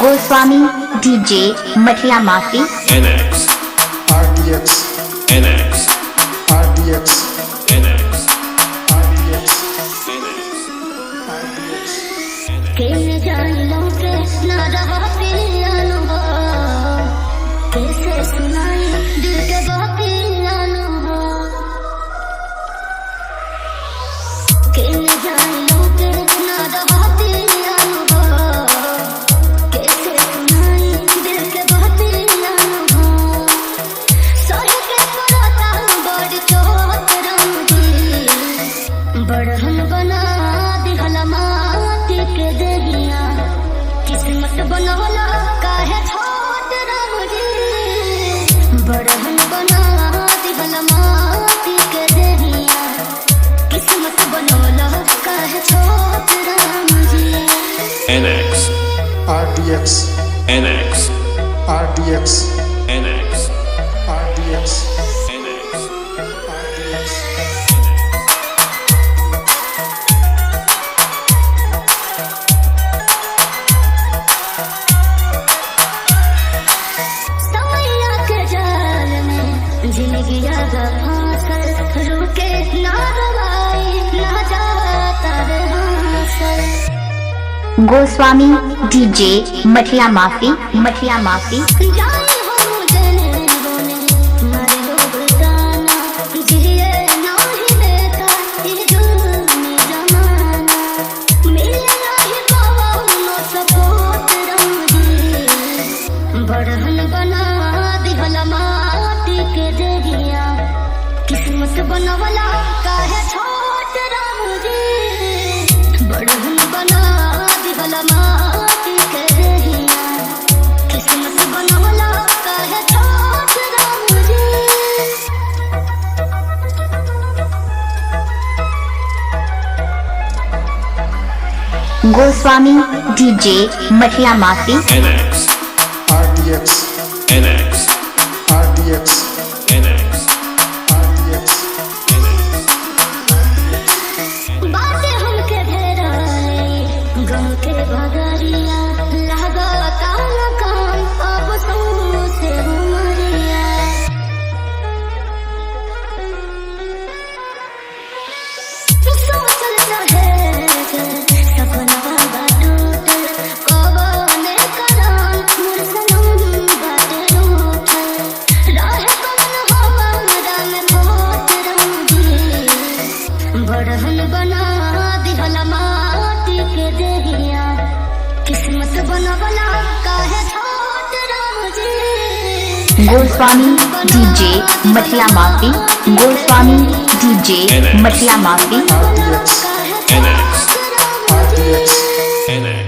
Goswami DJ मठिया माफी NX RDX NX RDX NX RDX NX कैसे जानो के ना रहा अनुभव कैसे सुनाई दिल के बाकी अनुभव कैसे जानो के ना रहा अनुभव कैसे सुनाई दिल के बाकी अनुभव सही के पराता बड़ी चोट रंगी बड़हन बना दिहला माटी के देहिया किस्मत बनवला काहे छोट रंगी बड़हन बना दिहला माटी के देहिया किस्मत बनवला काहे छोट रंगी NX RDX NX RDX NX RDX NX RDX सवैया के जाल में जिंदगी आगा फांसल रुके ना दवाई ना जाता रे हांसल गोस्वामी डीजे मठिया माफी जाए हो जने बोने मारे लोग गाना जिए नहीं देता ये जुल्म जमाना मिले नहीं पावा नो सपोर्ट रंगी बड़हन बना दिहला माटी के देहिया किस्मत बनवला काहे छोट रंगी बड़हन बना दिहला माटी के देहिया किस्मत बनवला काहे छोट रंगी गोस्वामी डीजे मठिया माफी NX RDX NX RDX NX RDX बातें हमके घेराए गम के बगरिया लगा काला काम अब से उमरिया सोचल रहे सपना बाबा टूटल कबने करान मोर सनम बाटे रूठल राह कवन हमारा में खोट रंगी बड़हन बना दिहला माटी के देहिया किस्मत बनवला काहे छोट रंगी गोस्वामी डीजे मठिया माफी गोस्वामी डीजे मठिया माफी RDX NX RDX NX